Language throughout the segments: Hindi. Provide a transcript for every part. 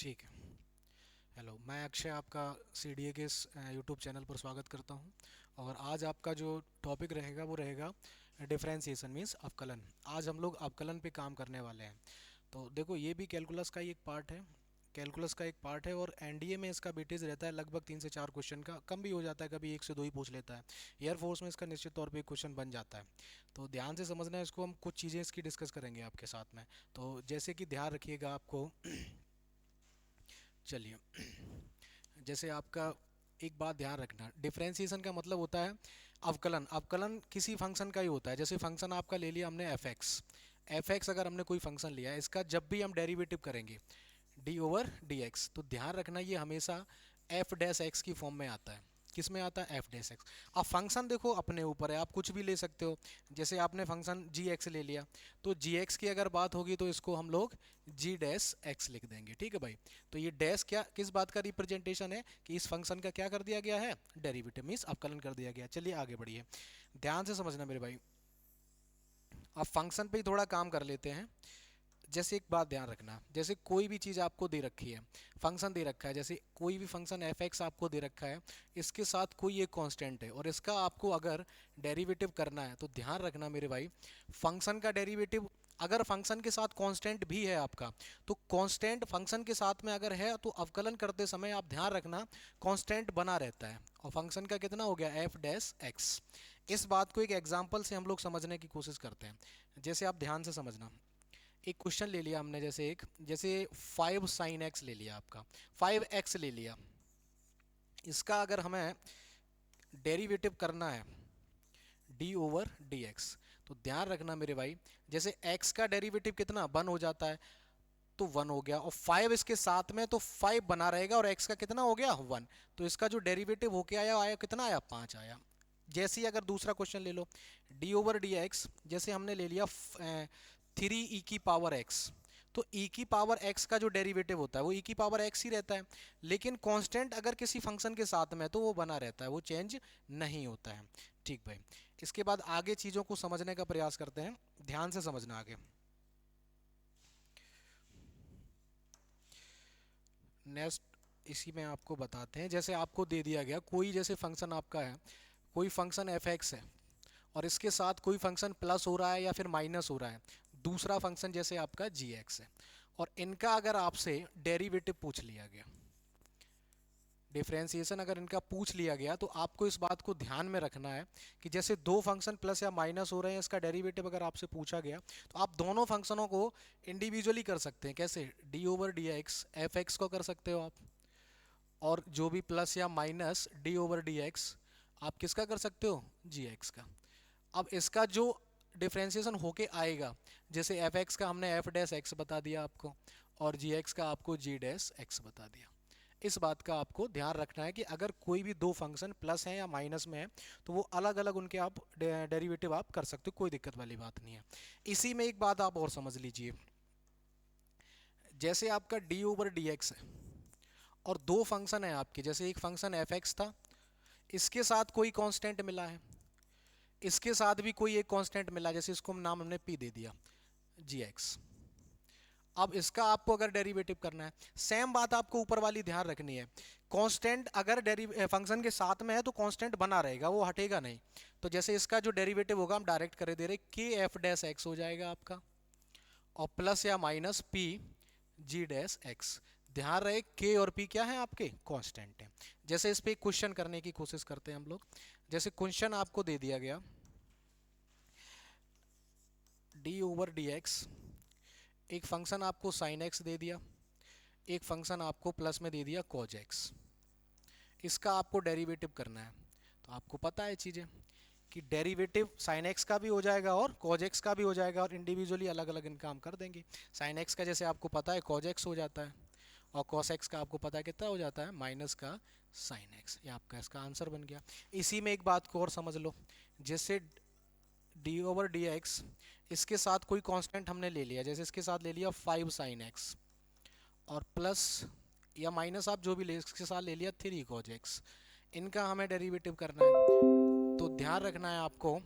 ठीक है। हेलो, मैं अक्षय आपका सीडीए के इस यूट्यूब चैनल पर स्वागत करता हूं। और आज आपका जो टॉपिक रहेगा वो रहेगा डिफरेंशिएशन मीन्स अवकलन। आज हम लोग अवकलन पे काम करने वाले हैं। तो देखो, ये भी कैलकुलस का ही एक पार्ट है। कैलकुलस का एक पार्ट है और एनडीए में इसका वेटेज रहता है लगभग 3 से 4 क्वेश्चन का। कम भी हो जाता है, कभी 1 से 2 ही पूछ लेता है। एयरफोर्स में इसका निश्चित तौर पे एक क्वेश्चन बन जाता है। तो ध्यान से समझना है इसको। हम कुछ चीज़ें इसकी डिस्कस करेंगे आपके साथ में। तो जैसे कि ध्यान रखिएगा आपको। चलिए, जैसे आपका एक बात ध्यान रखना, डिफरेंशिएशन का मतलब होता है अवकलन। अवकलन किसी फंक्शन का ही होता है। जैसे फंक्शन आपका ले लिया हमने एफ एक्स अगर हमने कोई फंक्शन लिया है, इसका जब भी हम डेरिवेटिव करेंगे डी ओवर डी एक्स, तो ध्यान रखना ये हमेशा एफ डैश एक्स की फॉर्म में आता है। किस में आता है? F dash x. अब फंक्शन देखो अपने ऊपर है, आप कुछ भी ले सकते हो। जैसे आपने फंक्शन जी एक्स ले लिया, तो जी एक्स की अगर बात होगी तो इसको हम लोग जी डैश एक्स लिख देंगे। ठीक है भाई। तो ये डैश क्या, किस बात का रिप्रेजेंटेशन है कि इस फंक्शन का क्या कर दिया गया है? डेरिवेटिव मीन्स अवकलन कर दिया गया। चलिए आगे बढ़िए, ध्यान से समझना मेरे भाई। अब फंक्शन पे ही थोड़ा काम कर लेते हैं। जैसे एक बात ध्यान रखना, जैसे कोई भी चीज़ आपको दे रखी है, फंक्शन दे रखा है, जैसे कोई भी फंक्शन एफ एक्स आपको दे रखा है, इसके साथ कोई एक कांस्टेंट है और इसका आपको अगर डेरिवेटिव करना है, तो ध्यान रखना मेरे भाई, फंक्शन का डेरिवेटिव अगर फंक्शन के साथ कांस्टेंट भी है आपका, तो कांस्टेंट फंक्शन के साथ में अगर है तो अवकलन करते समय आप ध्यान रखना कांस्टेंट बना रहता है। और फंक्शन का कितना हो गया? F dash x. इस बात को एक एग्जांपल से हम लोग समझने की कोशिश करते हैं। जैसे आप ध्यान से समझना, एक क्वेश्चन ले लिया हमने, जैसे 5 sin x ले लिया, आपका 5x ले लिया, इसका अगर हमें डेरिवेटिव करना है डी ओवर डी एक्स, तो ध्यान रखना मेरे भाई, जैसे x का डेरिवेटिव कितना 1 हो जाता है, तो 1 हो गया, और 5 इसके साथ में, तो 5 बना रहेगा, और x का कितना हो गया 1, तो इसका जो डेरिवेटिव होके आया आया कितना आया? 5 आया। जैसे ही अगर दूसरा क्वेश्चन ले लो, डी ओवर डी एक्स, जैसे हमने ले लिया 3e की पावर x, तो e की पावर x का जो डेरिवेटिव होता है वो e की पावर x ही रहता है। लेकिन कांस्टेंट अगर किसी फंक्शन के साथ में है तो वो बना रहता है, वो चेंज नहीं होता है। ठीक भाई। इसके बाद आगे चीज़ों को समझने का प्रयास करते हैं, ध्यान से समझना आगे। नेक्स्ट इसी में आपको बताते हैं, जैसे आपको दे दिया गया कोई, जैसे फंक्शन आपका है, कोई फंक्शन एफ एक्स है और इसके साथ कोई फंक्शन प्लस हो रहा है या फिर माइनस हो रहा है, दूसरा फंक्शन जैसे आपका जी एक्स है, और इनका अगर आपसे डेरिवेटिव पूछ लिया गया, डिफरेंशिएशन अगर इनका पूछ लिया गया, तो आपको इस बात को ध्यान में रखना है कि जैसे दो फंक्शन प्लस या माइनस हो रहे हैं, इसका डेरिवेटिव अगर आपसे पूछा गया, तो आप दोनों फंक्शनों को इंडिविजुअली कर सकते हैं। कैसे? D over D x F x को कर सकते हो आप, और जो भी प्लस या minus D over D x आप किसका कर सकते हो? जी एक्स का। अब इसका जो डिफ्रेंशिएशन होके आएगा, जैसे एफ एक्स का हमने एफ डैश एक्स बता दिया आपको, और जी एक्स का आपको जी डैश एक्स बता दिया। इस बात का आपको ध्यान रखना है कि अगर कोई भी दो फंक्शन प्लस है या माइनस में है, तो वो अलग अलग उनके आप डेरिवेटिव आप कर सकते हो, कोई दिक्कत वाली बात नहीं है। इसी में एक बात आप और समझ लीजिए, जैसे आपका डी ओवर डी एक्स है और दो फंक्शन है आपके, जैसे एक फंक्शन एफ एक्स था, इसके साथ कोई कांस्टेंट मिला है, इसके साथ भी कोई एक कांस्टेंट मिला, जैसे इसको नाम हमने पी दे दिया, जी एक्स। अब इसका आपको अगर डेरिवेटिव करना है, सेम बात आपको ऊपर वाली ध्यान रखनी है, कांस्टेंट अगर फंक्शन के साथ में है तो कांस्टेंट बना रहेगा, वो हटेगा नहीं। तो जैसे इसका जो डेरिवेटिव होगा हम डायरेक्ट कर दे रहे, के एफ डैश एक्स हो जाएगा आपका, और प्लस या minus P G dash x. ध्यान रहे के और पी क्या है? आपके कांस्टेंट है। जैसे इस पे क्वेश्चन करने की कोशिश करते हैं हम लोग। जैसे क्वेश्चन आपको दे दिया गया डी ओवर डी एक्स, एक फंक्शन आपको साइन एक्स दे दिया, एक फंक्शन आपको प्लस में दे दिया कॉज एक्स, इसका आपको डेरिवेटिव करना है। तो आपको पता है चीज़ें कि डेरिवेटिव साइन एक्स का भी हो जाएगा और कॉज एक्स का भी हो जाएगा, और इंडिविजुअली अलग अलग इनका हम कर देंगे। साइन एक्स का जैसे आपको पता है कॉज एक्स हो जाता है, और कॉस एक्स का आपको पता है कितना हो जाता है? माइनस का साइन एक्स। ये आपका इसका आंसर बन गया। इसी में एक बात को और समझ लो, जैसे डी ओवर डी एक्स, इसके साथ कोई कांस्टेंट हमने ले लिया, जैसे इसके साथ ले लिया 5 sin x, और प्लस या माइनस आप जो भी ले, इसके साथ ले लिया 3 cos x, इनका हमें डेरिवेटिव करना है। तो ध्यान रखना है आपको,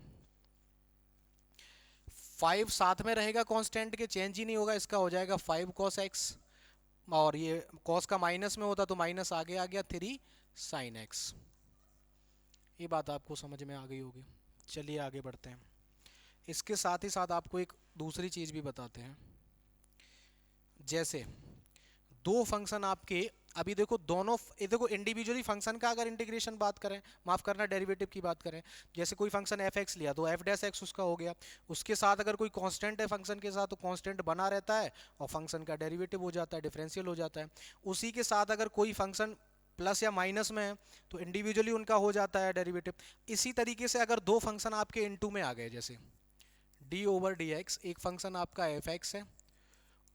5 साथ में रहेगा कांस्टेंट के, चेंज ही नहीं होगा, इसका हो जाएगा 5 cos x, और ये कॉस का माइनस में होता तो माइनस आगे आ गया 3 साइन एक्स। ये बात आपको समझ में आ गई होगी। चलिए आगे बढ़ते हैं। इसके साथ ही साथ आपको एक दूसरी चीज़ भी बताते हैं। जैसे दो फंक्शन आपके, अभी देखो दोनों, ये देखो इंडिविजुअली फंक्शन का अगर इंटीग्रेशन बात करें, माफ करना डेरिवेटिव की बात करें, जैसे कोई फंक्शन एफ एक्स लिया तो एफ डैश एक्स उसका हो गया, उसके साथ अगर कोई कांस्टेंट है फंक्शन के साथ तो कांस्टेंट बना रहता है और फंक्शन का डेरिवेटिव हो जाता है, डिफरेंशियल हो जाता है। उसी के साथ अगर कोई फंक्शन प्लस या माइनस में है तो इंडिविजुअली उनका हो जाता है डेरिवेटिव। इसी तरीके से अगर दो फंक्शन आपके इनटू में आ गए, जैसे डी ओवर डी एक्स, एक फंक्शन आपका एफ एक्स है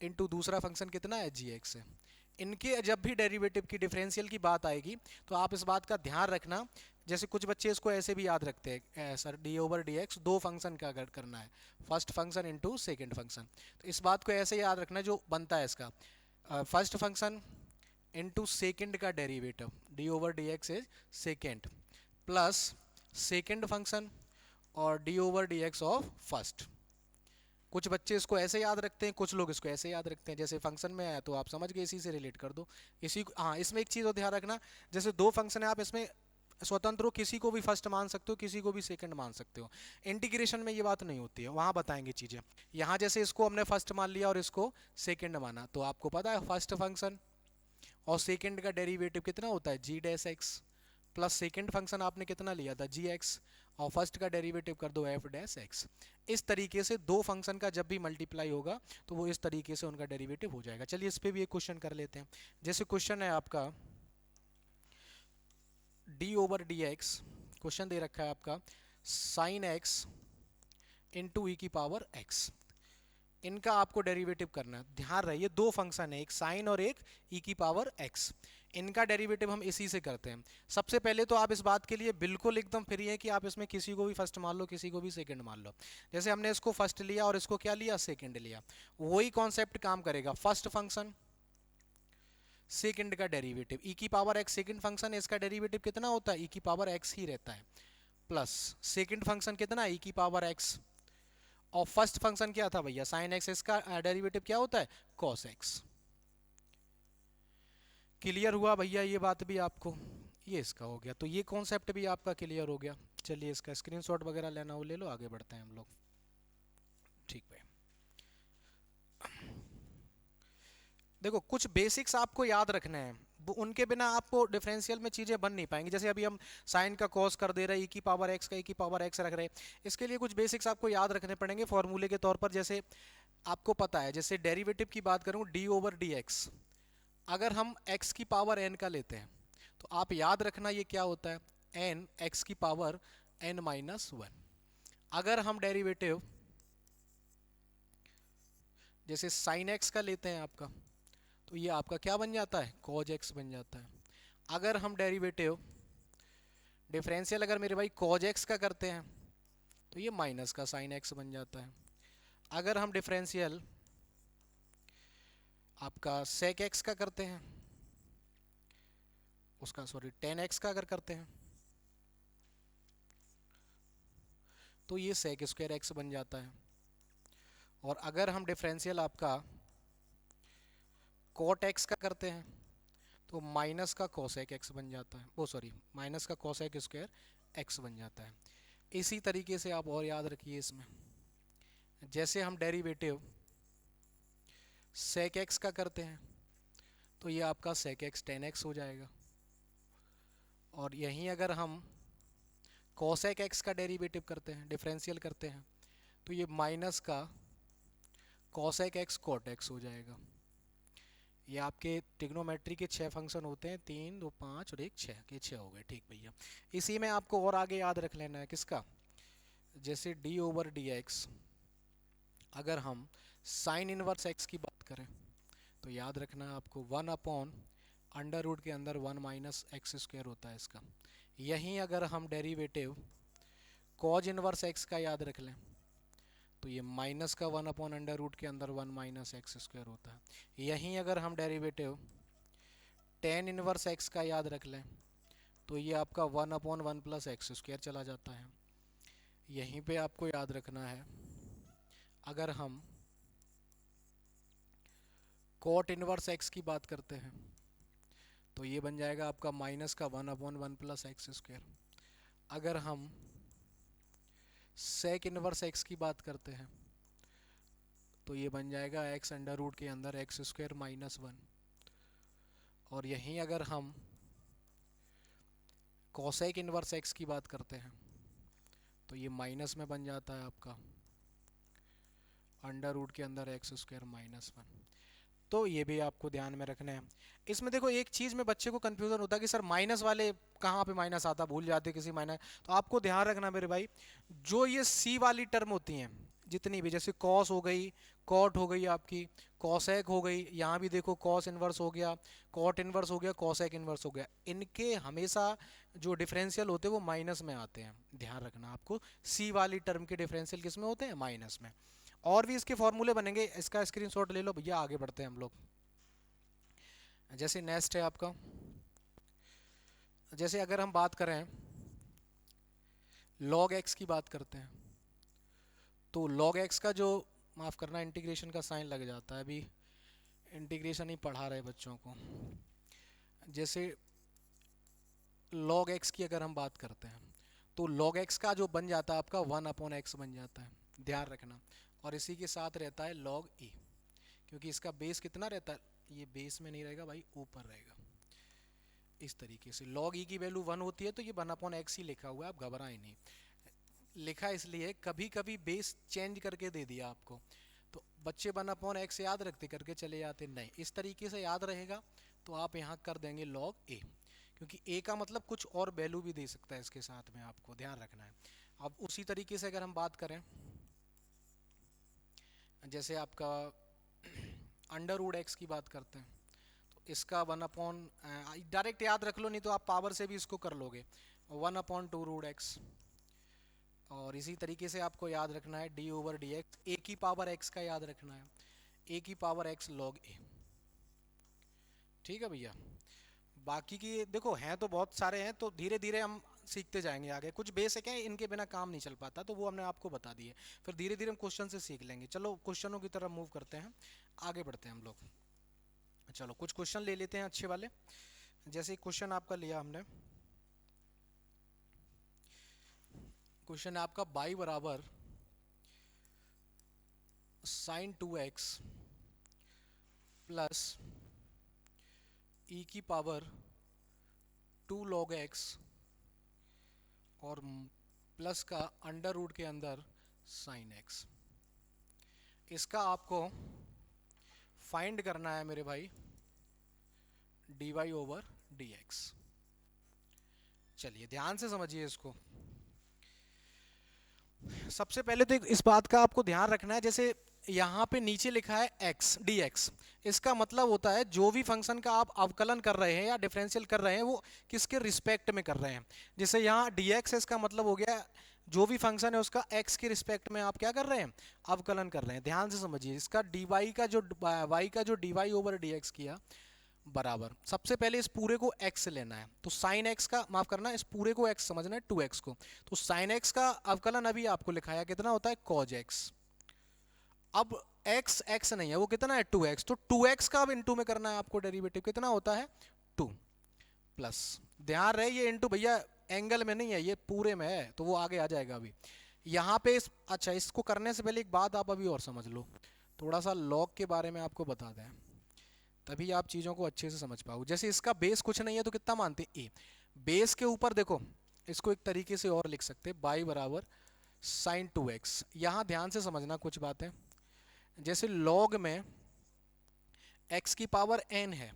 इनटू दूसरा फंक्शन कितना है जी एक्स है, इनके जब भी डेरिवेटिव की डिफरेंशियल की बात आएगी तो आप इस बात का ध्यान रखना। जैसे कुछ बच्चे इसको ऐसे भी याद रखते हैं, sir D over D x दो फंक्शन का अगर करना है, first function into second function, तो इस बात को ऐसे याद रखना जो बनता है इसका फर्स्ट फंक्शन इनटू सेकंड का derivative, d over D x is second, plus second function और d over D x of first. कुछ बच्चे इसको ऐसे याद रखते हैं, कुछ लोग इसको ऐसे याद रखते हैं, जैसे फंक्शन में आया तो आप समझ गए, इसी से रिलेट कर दो। हाँ, इसमें एक चीज़ और ध्यान रखना, जैसे दो फंक्शन है आप इसमें स्वतंत्र हो, किसी को भी फर्स्ट मान सकते हो, किसी को भी सेकंड मान सकते हो। इंटीग्रेशन में ये बात नहीं होती है, वहाँ बताएंगे चीज़ें। यहाँ जैसे इसको हमने फर्स्ट मान लिया और इसको सेकंड माना, तो आपको पता है फर्स्ट फंक्शन और सेकंड का डेरिवेटिव कितना होता है g dash x, plus second function आपने कितना लिया था जी एक्स, और फर्स्ट का डेरिवेटिव कर दो एफ डैश एक्स। इस तरीके से दो फंक्शन का जब भी मल्टीप्लाई होगा तो वो इस तरीके से उनका डेरिवेटिव हो जाएगा। चलिए इस पे भी एक क्वेश्चन कर लेते हैं। जैसे क्वेश्चन है आपका d over D x, question दे रखा है आपका साइन एक्स इंटू ई की पावर एक्स, इनका आपको डेरिवेटिव करना है। ध्यान रहे ये दो फंक्शन है, एक साइन और एक ई की पावर एक्स, इनका डेरिवेटिव हम इसी से करते हैं। सबसे पहले तो आप इस बात के लिए बिल्कुल एकदम फ्री है कि आप इसमें किसी को भी फर्स्ट मान लो, किसी को भी सेकंड मान लो। जैसे हमने इसको फर्स्ट लिया और इसको क्या लिया, सेकंड लिया, वही कॉन्सेप्ट काम करेगा। फर्स्ट फंक्शन सेकंड का डेरिवेटिव ई की पावर एक्स, सेकंड फंक्शन इसका डेरिवेटिव कितना होता है ई की पावर एक्स ही रहता है, प्लस सेकंड फंक्शन कितना ई की पावर एक्स, और फर्स्ट फंक्शन क्या था भैया साइन एक्स, इसका डेरिवेटिव क्या होता है कॉस एक्स। क्लियर हुआ भैया ये बात भी आपको, ये इसका हो गया, तो ये कॉन्सेप्ट भी आपका क्लियर हो गया। चलिए इसका स्क्रीनशॉट वगैरह लेना हो ले लो, आगे बढ़ते हैं हम लोग। ठीक भाई, देखो कुछ बेसिक्स आपको याद रखने हैं, उनके बिना आपको डिफरेंशियल में चीज़ें बन नहीं पाएंगी। जैसे अभी हम साइन का कॉस कर दे रहे हैं, ई की पावर एक्स का ई की पावर एक्स रख रहे हैं, इसके लिए कुछ बेसिक्स आपको याद रखने पड़ेंगे फॉर्मूले के तौर पर। जैसे आपको पता है, जैसे डेरिवेटिव की बात करूँ डी ओवर डी एक्स, अगर हम x की पावर n का लेते हैं तो आप याद रखना ये क्या होता है n x की पावर n माइनस वन। अगर हम डेरिवेटिव जैसे साइन x का लेते हैं आपका, तो ये आपका क्या बन जाता है cos x बन जाता है। अगर हम डेरिवेटिव डिफरेंशियल अगर मेरे भाई cos x का करते हैं तो ये माइनस का साइन x बन जाता है। अगर हम डिफरेंशियल आपका sec x का करते हैं, उसका सॉरी tan x का अगर करते हैं तो ये sec स्क्वायर x बन जाता है। और अगर हम डिफरेंशियल आपका cot x का करते हैं तो माइनस का cosec x बन जाता है, वो सॉरी माइनस का cosec स्क्वायर x बन जाता है। इसी तरीके से आप और याद रखिए इसमें, जैसे हम डेरिवेटिव sec x का करते हैं तो ये आपका sec x tan x हो जाएगा। और यहीं अगर हम cosec x का डेरिवेटिव करते हैं, डिफरेंशियल करते हैं, तो ये माइनस का cosec x cot x हो जाएगा। ये आपके ट्रिग्नोमेट्री के 6 फंक्शन होते हैं, 3 2 5 और 1 6 के 6 हो गए। ठीक भैया, इसी में आपको और आगे याद रख लेना है किसका, जैसे डी ओवर डी एक्स, अगर हम साइन इनवर्स एक्स की बात करें तो याद रखना है आपको 1 अपॉन अंडर रूट के अंदर 1 माइनस एक्स स्क्वायर होता है इसका। यहीं अगर हम डेरिवेटिव कॉज इनवर्स एक्स का याद रख लें तो ये माइनस का 1 अपॉन अंडर रूट के अंदर 1 माइनस एक्स स्क्वायर होता है। यहीं अगर हम डेरिवेटिव टेन इनवर्स एक्स का याद रख लें तो ये आपका 1 अपॉन 1 प्लस एक्स स्क्वायर चला जाता है। यहीं पे आपको याद रखना है, अगर हम कॉट इनवर्स एक्स की बात करते हैं तो ये बन जाएगा आपका माइनस का 1/1 प्लस एक्स स्क्वायर। अगर हम सेक इनवर्स एक्स की बात करते हैं तो ये बन जाएगा एक्स अंडर रूट के अंदर एक्स स्क्वायर -1। और यहीं अगर हम कोसेक इनवर्स एक्स की बात करते हैं तो ये माइनस में बन जाता है आपका अंडर रूट के अंदर एक्स स्क्वायर -1। तो ये भी आपको ध्यान में रखना है। इसमें देखो एक चीज़ में बच्चे को कंफ्यूजन होता है कि सर माइनस वाले कहाँ पे माइनस आता, भूल जाते किसी माइनस। तो आपको ध्यान रखना मेरे भाई, जो ये सी वाली टर्म होती हैं जितनी भी, जैसे कॉस हो गई, कॉट हो गई आपकी, कॉसेक हो गई, यहाँ भी देखो कॉस इनवर्स हो गया, कॉट इनवर्स हो गया, कॉसेक इनवर्स हो गया, इनके हमेशा जो डिफरेंशियल होते हैं वो माइनस में आते हैं। ध्यान रखना आपको, सी वाली टर्म के डिफरेंशियल किस में होते हैं, माइनस में। और भी इसके फॉर्मूले बनेंगे, इसका स्क्रीनशॉट ले लो भैया, आगे बढ़ते हैं हम लोग। जैसे नेक्स्ट है आपका, जैसे अगर हम बात करें log x की बात करते हैं तो log x का जो, माफ़ करना इंटीग्रेशन का साइन लग जाता है, अभी इंटीग्रेशन ही पढ़ा रहे बच्चों को। जैसे log x की अगर हम बात करते हैं तो log x का जो बन जाता है आपका 1/x बन जाता है, ध्यान रखना। और इसी के साथ रहता है log e, क्योंकि इसका बेस कितना रहता है, ये बेस में नहीं रहेगा भाई, ऊपर रहेगा। इस तरीके से log e की वैल्यू 1 होती है तो ये 1/x ही लिखा हुआ है, आप घबराएं नहीं। लिखा इसलिए कभी कभी बेस चेंज करके दे दिया आपको, तो बच्चे 1/x याद रखते करके चले जाते, नहीं इस तरीके से याद रहेगा तो आप यहाँ कर देंगे log a, क्योंकि a का मतलब कुछ और वैल्यू भी दे सकता है इसके साथ में, आपको ध्यान रखना है। अब उसी तरीके से अगर हम बात करें, जैसे आपका अंडर रूट एक्स की बात करते हैं तो इसका 1 डायरेक्ट याद रख लो, नहीं तो आप पावर से भी इसको कर लोगे, 1/2√x। और इसी तरीके से आपको याद रखना है d/dx, a की पावर x का याद रखना है, a की पावर x log a। ठीक है भैया, बाकी की देखो हैं तो बहुत सारे हैं, तो धीरे धीरे हम सीखते जाएंगे आगे। कुछ बेसिक हैं, इनके बिना काम नहीं चल पाता, तो वो हमने आपको बता दिए, फिर धीरे धीरे हम क्वेश्चन से सीख लेंगे। चलो क्वेश्चनों की तरफ मूव करते हैं, आगे बढ़ते हैं हम लोग। चलो कुछ क्वेश्चन ले लेते हैं अच्छे वाले। जैसे क्वेश्चन आपका लिया हमने, क्वेश्चन है आपका y बराबर sin 2x प्लस e की पावर 2 log x और प्लस का अंडर रूट के अंदर sin x। इसका आपको फाइंड करना है मेरे भाई dy/dx। चलिए ध्यान से समझिए इसको। सबसे पहले तो इस बात का आपको ध्यान रखना है, जैसे यहाँ पे नीचे लिखा है x dx, इसका मतलब होता है जो भी फंक्शन का आप अवकलन कर रहे हैं या डिफरेंशियल कर रहे हैं वो किसके रिस्पेक्ट में कर रहे हैं। जैसे यहाँ dx है, इसका मतलब हो गया जो भी फंक्शन है उसका x के रिस्पेक्ट में आप क्या कर रहे हैं, अवकलन कर रहे हैं। ध्यान से समझिए, इसका dy का जो y का जो dy/dx किया बराबर, सबसे पहले इस पूरे को x लेना है, तो sin x का, माफ करना, इस पूरे को x समझना है, 2x को। तो sin x का अवकलन अभी आपको लिखाया कितना होता है, cos x। अब x x नहीं है, वो कितना है 2x, तो 2x का अब इनटू में करना है आपको, डेरिवेटिव कितना होता है 2 प्लस, ध्यान रहे ये इनटू भैया एंगल में नहीं है, ये पूरे में है, तो वो आगे आ जाएगा अभी यहाँ पे अच्छा इसको करने से पहले एक बात आप अभी और समझ लो, थोड़ा सा लॉग के बारे में आपको बता दें, तभी आप चीज़ों को अच्छे से समझ पाओ। जैसे इसका बेस कुछ नहीं है तो कितना मानते हैं, ए। बेस के ऊपर देखो, इसको एक तरीके से और लिख सकते हैं, y बराबर sin 2x। यहाँ ध्यान से समझना कुछ बातें, जैसे log में x की पावर n है,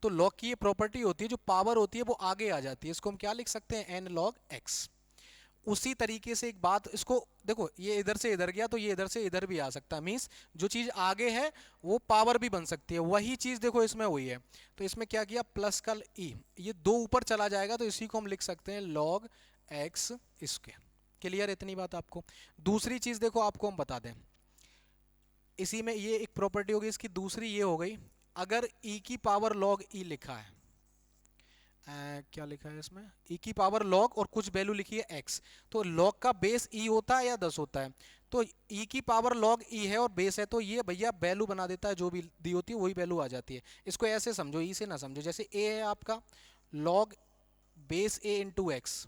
तो log की ये प्रॉपर्टी होती है, जो पावर होती है वो आगे आ जाती है, इसको हम क्या लिख सकते हैं, n log x। उसी तरीके से एक बात, इसको देखो ये इधर से इधर गया तो ये इधर से इधर भी आ सकता है, मीन्स जो चीज आगे है वो पावर भी बन सकती है, वही चीज देखो इसमें हुई है। तो इसमें क्या किया, प्लस का ई, ये 2 ऊपर चला जाएगा तो इसी को हम लिख सकते हैं log x स्क्वायर। क्लियर, इतनी बात आपको। दूसरी चीज देखो आपको हम बता दें, इसी में ये एक प्रॉपर्टी होगी इसकी, दूसरी ये हो गई, अगर e की पावर log e लिखा है, क्या लिखा है इसमें, ई की पावर लॉग और कुछ वैल्यू लिखी है एक्स। तो लॉग का बेस ई होता है या 10 होता है, तो ई की पावर लॉग ई है और बेस है, तो ये भैया वैल्यू बना देता है, जो भी दी होती है वही वैल्यू आ जाती है। इसको ऐसे समझो, ई से ना समझो। जैसे ए है आपका लॉग बेस ए इंटू एक्स,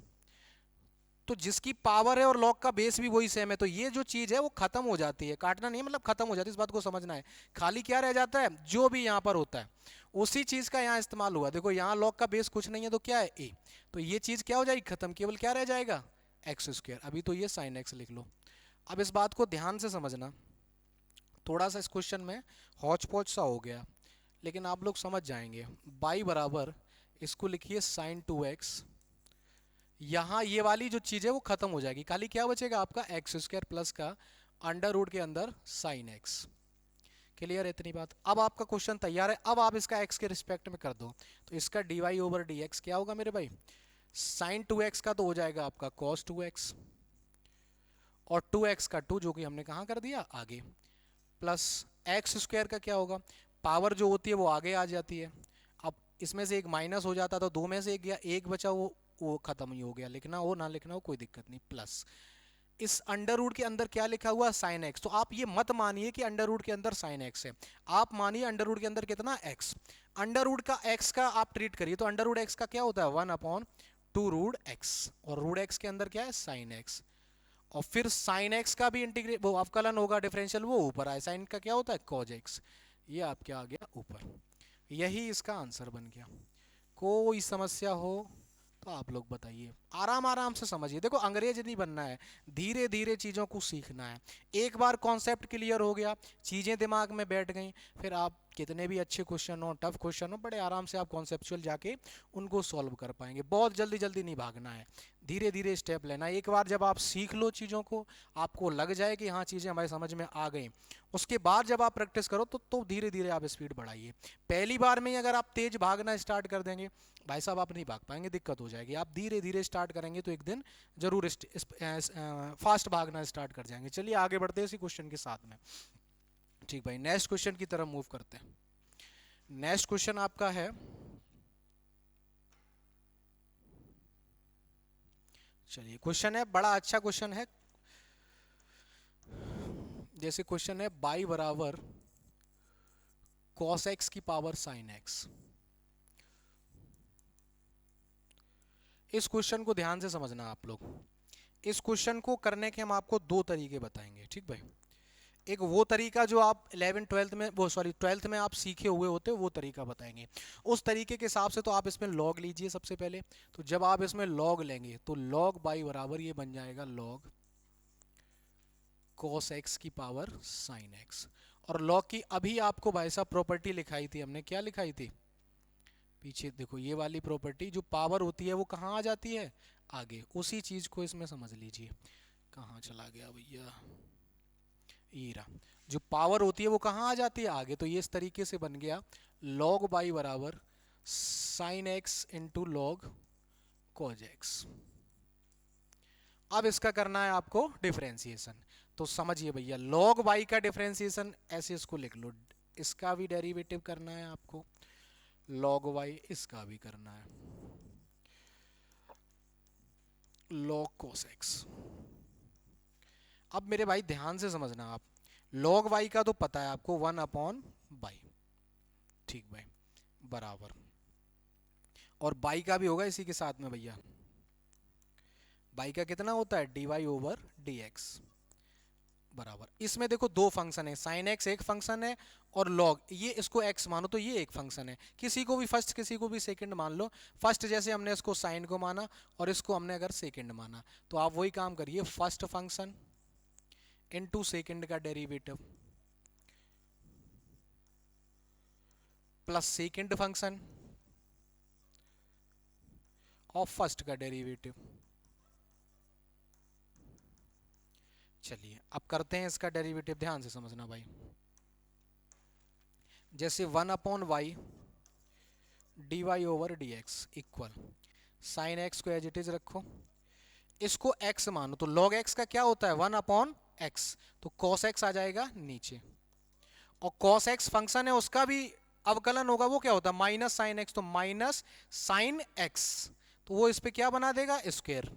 तो जिसकी पावर है और लॉग का बेस भी वही सेम है, तो ये जो चीज है वो खत्म हो जाती है, काटना नहीं है मतलब खत्म हो जाती है, इस बात को समझना है। खाली क्या रह जाता है, जो भी यहाँ पर होता है उसी चीज का यहाँ इस्तेमाल हुआ। देखो यहाँ लॉग का बेस कुछ नहीं है तो क्या है ए, तो ये चीज क्या हो जाएगी खत्म, केवल क्या रह जाएगा एक्स स्क्वायर। अभी तो ये साइन एक्स लिख लो। अब इस बात को ध्यान से समझना, थोड़ा सा इस क्वेश्चन में हौच पौच सा हो गया, लेकिन आप लोग समझ जाएंगे। बाई बराबर इसको लिखिए साइन 2x, यहाँ ये वाली जो चीज़ है वो खत्म हो जाएगी, खाली क्या बचेगा आपका एक्स स्क्वायर प्लस का अंडर रूट के अंदर साइन एक्स। क्लियर है इतनी बात। अब आपका क्वेश्चन तैयार है, अब आप इसका एक्स के रिस्पेक्ट में कर दो, तो इसका D Y over D X क्या होगा मेरे भाई, साइन 2x का तो हो जाएगा आपका कॉस 2x, और 2x का 2 जो कि हमने कहाँ कर दिया आगे, प्लस एक्स स्क्वायर का क्या होगा, पावर जो होती है वो आगे आ जाती है। अब इसमें से एक माइनस हो जाता तो दो में से एक गया, एक बचा वो खत्म ही हो गया, लिखना हो ना लिखना हो कोई दिक्कत नहीं। प्लस इस अंडर रूट के अंदर क्या लिखा हुआ साइन एक्स, तो आप ये मत मानिए कि अंडर रूट के अंदर साइन एक्स है, आप मानिए अंडर रूट के अंदर कितना एक्स। अंडर रूट का एक्स का आप ट्रीट करिए, तो अंडर रूट एक्स का क्या होता है 1/2 रूट एक्स, और रूट एक्स के अंदर क्या है साइन एक्स, और फिर साइन एक्स का भी इंटीग्रेट वो अवकलन होगा डिफरेंशियल, वो ऊपर आए, साइन का क्या होता है कॉज एक्स, ये आपके आ गया ऊपर। यही इसका आंसर बन गया। कोई समस्या हो तो आप लोग बताइए, आराम आराम से समझिए। देखो अंग्रेज नहीं बनना है, धीरे धीरे चीज़ों को सीखना है। एक बार कॉन्सेप्ट क्लियर हो गया, चीज़ें दिमाग में बैठ गई, फिर आप कितने भी अच्छे क्वेश्चन हो, टफ क्वेश्चन हो, बड़े आराम से आप कॉन्सेप्चुअल जाके उनको सॉल्व कर पाएंगे। बहुत जल्दी जल्दी नहीं भागना है, धीरे धीरे स्टेप लेना है। एक बार जब आप सीख लो चीज़ों को, आपको लग जाए कि हाँ चीज़ें हमारे समझ में आ गई, उसके बाद जब आप प्रैक्टिस करो तो धीरे धीरे आप स्पीड बढ़ाइए। पहली बार में ही अगर आप तेज भागना स्टार्ट कर देंगे भाई साहब, आप नहीं भाग पाएंगे, दिक्कत हो जाएगी। आप धीरे धीरे स्टार्ट करेंगे तो एक दिन जरूर फास्ट भागना स्टार्ट कर जाएंगे। चलिए आगे बढ़ते हैं इसी क्वेश्चन के साथ में। ठीक भाई, नेक्स्ट क्वेश्चन की तरफ मूव करते हैं। नेक्स्ट क्वेश्चन आपका है, चलिए क्वेश्चन है बड़ा अच्छा क्वेश्चन है। जैसे क्वेश्चन है बाई बराबर कॉस एक्स की पावर साइन एक्स। इस क्वेश्चन को ध्यान से समझना आप लोग। इस क्वेश्चन को करने के हम आपको दो तरीके बताएंगे, ठीक भाई। एक वो तरीका जो आप 11th-12th में वो सॉरी 12th में आप सीखे हुए होते हो, वो तरीका बताएंगे। उस तरीके के हिसाब से तो आप इसमें लॉग लीजिए सबसे पहले। तो जब आप इसमें लॉग लेंगे तो लॉग बाई बराबर ये बन जाएगा लॉग cos x की पावर sin x। और लॉग की अभी आपको भाई साहब प्रॉपर्टी लिखाई थी हमने, क्या लिखाई थी पीछे देखो, ये वाली प्रॉपर्टी जो पावर होती है वो कहाँ आ जाती है आगे, उसी चीज को इसमें समझ लीजिए। कहाँ चला गया भैया, ये रहा। जो पावर होती है वो कहाँ आ जाती है आगे, तो ये इस तरीके से बन गया log बाई बराबर sine x into log cos x. अब इसका करना है आपको डिफरेंशिएशन, तो समझिए भैया log y का डिफरेंशिएशन ऐसे इसको लिख लो, इसका भी डेरिवेटिव करना है आपको, log y इसका भी करना है, log cos x। अब मेरे भाई ध्यान से समझना आप, log y का तो पता है आपको 1/बाई, ठीक भाई, बराबर, और बाई का भी होगा इसी के साथ में भैया। बाई का कितना होता है dy ओवर dx बराबर। इसमें देखो दो फंक्शन है, साइन एक्स एक फंक्शन है और लॉग, ये इसको x मानो तो ये एक फंक्शन है। किसी को भी फर्स्ट किसी को भी सेकंड मान लो। फर्स्ट जैसे हमने इसको साइन को माना और इसको हमने अगर सेकंड माना, तो आप वही काम करिए, फर्स्ट फंक्शन इनटू सेकंड का derivative plus second function of first का डेरिवेटिव। चलिए अब करते हैं इसका डेरिवेटिव, ध्यान से समझना भाई। जैसे 1/y D Y over D X equal sine X को एज इट इज रखो, इसको x मानो, तो log x का क्या होता है 1/x, तो cos x आ जाएगा नीचे, और cos x फंक्शन है उसका भी अवकलन होगा वो क्या होता है, माइनस साइन एक्स, तो माइनस साइन एक्स, तो वो इस पे क्या बना देगा, स्क्वायर,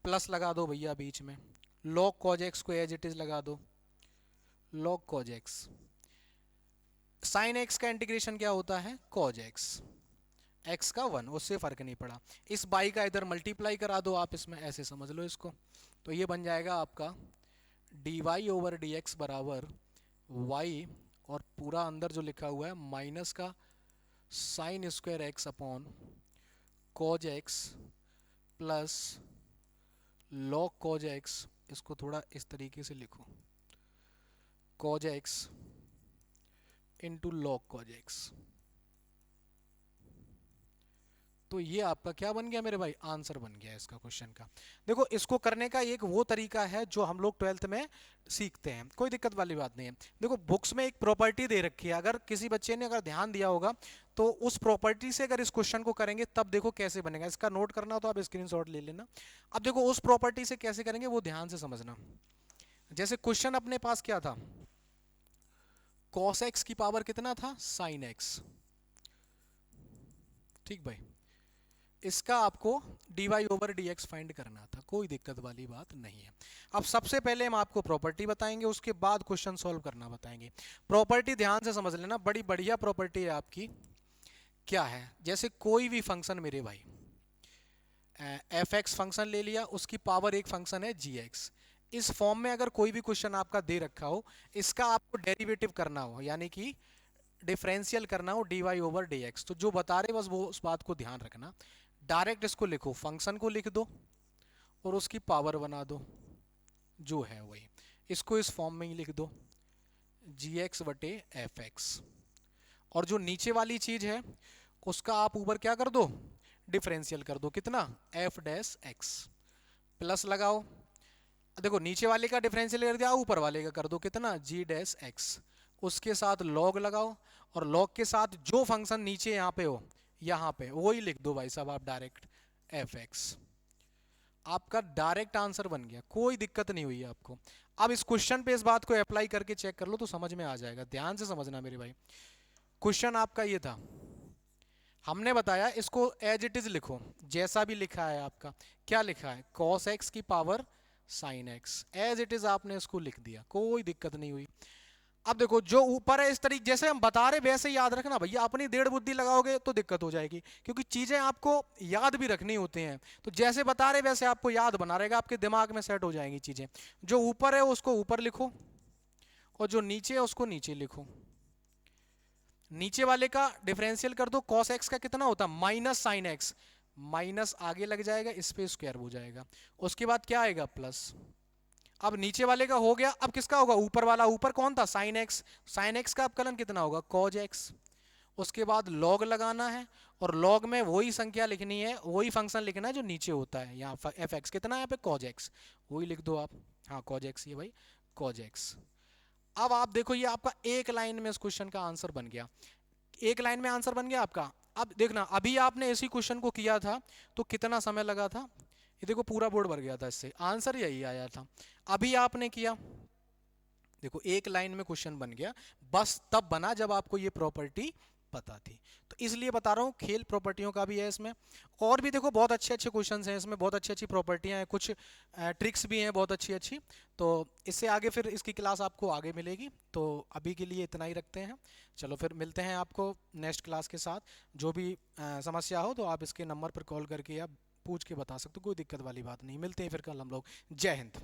प्लस लगा दो भैया बीच में, log cos x को एज इट इज लगा दो, log cos x, sine x का इंटीग्रेशन क्या होता है, cos x, x का 1, उससे फर्क नहीं पड़ा, इस बाई का इधर मल्टीप्लाई करा दो आप इसमें, ऐसे समझ लो इसको, तो ये बन जाएगा आपका dy ओवर डी एक्स बराबर y, और पूरा अंदर जो लिखा हुआ है माइनस का sine square x upon cos x plus log cos x, इसको थोड़ा इस तरीके से लिखो, cos x into log cos x, तो ये आपका क्या बन गया मेरे भाई, आंसर बन गया इसका क्वेश्चन का। देखो इसको करने का एक वो तरीका है जो हम लोग 12th में सीखते हैं, कोई दिक्कत वाली बात नहीं है। देखो बुक्स में एक प्रॉपर्टी दे रखी है, अगर किसी बच्चे ने अगर ध्यान दिया होगा तो उस प्रॉपर्टी से अगर इस क्वेश्चन को करेंगे तब देखो कैसे बनेगा, इसका नोट करना हो तो आप स्क्रीनशॉट ले लेना। अब देखो उस प्रॉपर्टी से कैसे करेंगे वो ध्यान से समझना। जैसे क्वेश्चन अपने पास क्या था, cos x की पावर कितना था, sin x, ठीक भाई, इसका आपको dy ओवर dx फाइंड करना था, कोई दिक्कत वाली बात नहीं है। अब सबसे पहले हम आपको प्रॉपर्टी बताएंगे, उसके बाद क्वेश्चन सॉल्व करना बताएंगे। प्रॉपर्टी ध्यान से समझ लेना, बड़ी बढ़िया प्रॉपर्टी है आपकी। क्या है, जैसे कोई भी फंक्शन मेरे भाई एफ एक्स फंक्शन ले लिया, उसकी पावर एक फंक्शन है जी एक्स, इस फॉर्म में अगर कोई भी क्वेश्चन आपका दे रखा हो, इसका आपको डेरिवेटिव करना हो यानी कि डिफरेंशियल करना हो dy ओवर dx, तो जो बता रहे बस वो उस बात को ध्यान रखना। डायरेक्ट इसको लिखो, फंक्शन को लिख दो और उसकी पावर बना दो, जो है वही, इसको इस फॉर्म में ही लिख दो जी एक्स बटे एफ एक्स, और जो नीचे वाली चीज है उसका आप ऊपर क्या कर दो, डिफरेंशियल कर दो, कितना, एफ डैश एक्स, प्लस लगाओ, देखो नीचे वाले का डिफरेंशियल कर दिया, ऊपर वाले का कर दो कितना, जी डैश एक्स, उसके साथ लॉग लगाओ, और लॉग के साथ जो फंक्शन नीचे यहाँ पे हो यहाँ पे वही लिख दो भाई साहब आप डायरेक्ट, एफ एक्स, आपका डायरेक्ट आंसर बन गया, कोई दिक्कत नहीं हुई आपको। अब इस क्वेश्चन पे इस बात को अप्लाई करके चेक कर लो तो समझ में आ जाएगा, ध्यान से समझना मेरे भाई। क्वेश्चन आपका ये था, हमने बताया इसको एज इट इज लिखो, जैसा भी लिखा है आपका, क्या लिखा है, cos x की power sin x, as it is आपने इसको लिख दिया, कोई दिक्कत नहीं हुई। अब देखो जो ऊपर है इस तरीके जैसे हम बता रहे वैसे याद रखना भैया, अपनी डेढ़ बुद्धि लगाओगे तो दिक्कत हो जाएगी, क्योंकि चीजें आपको याद भी रखनी होती हैं, तो जैसे बता रहे वैसे आपको याद बना रहेगा, आपके दिमाग में सेट हो जाएंगी चीजें। जो ऊपर है उसको ऊपर लिखो और जो नीचे है उसको नीचे लिखो, नीचे वाले का डिफरेंशियल कर दो, cos x का कितना होता है, माइनस साइन एक्स, माइनस आगे लग जाएगा, इस पे स्क्वायर हो जाएगा, उसके बाद क्या आएगा, प्लस। अब नीचे वाले का हो गया, अब किसका होगा, ऊपर वाला, ऊपर कौन था, साइन एक्स, साइन एक्स का अपकलन कितना होगा, cos x, उसके बाद log लगाना है, और log में वही संख्या लिखनी है, वही फंक्शन लिखना है जो नीचे होता है, यहाँ एफ एक्स कितना है, यहाँ पे cos x, वही लिख दो आप, हाँ cos x, ये भाई cos x। अब आप देखो ये आपका एक लाइन में इस क्वेश्चन का आंसर बन गया, एक लाइन में आंसर बन गया आपका। अब देखना, अभी आपने इसी क्वेश्चन को किया था तो कितना समय लगा था, ये देखो पूरा बोर्ड भर गया था, इससे आंसर यही आया था। अभी आपने किया, देखो एक लाइन में क्वेश्चन बन गया, बस तब बना जब आपको ये प्रॉपर्टी पता थी, तो इसलिए बता रहा हूँ खेल प्रॉपर्टियों का भी है इसमें। और भी देखो बहुत अच्छे अच्छे क्वेश्चंस हैं इसमें, बहुत अच्छी अच्छी प्रॉपर्टियां हैं, कुछ ट्रिक्स भी हैं बहुत अच्छी अच्छी, तो इससे आगे फिर इसकी क्लास आपको आगे मिलेगी, तो अभी के लिए इतना ही रखते हैं। चलो फिर मिलते हैं आपको नेक्स्ट क्लास के साथ, जो भी समस्या हो तो आप इसके नंबर पर कॉल करके या पूछ के बता सकते हो, कोई दिक्कत वाली बात नहीं। मिलते हैं फिर कल हम लोग, जय हिंद।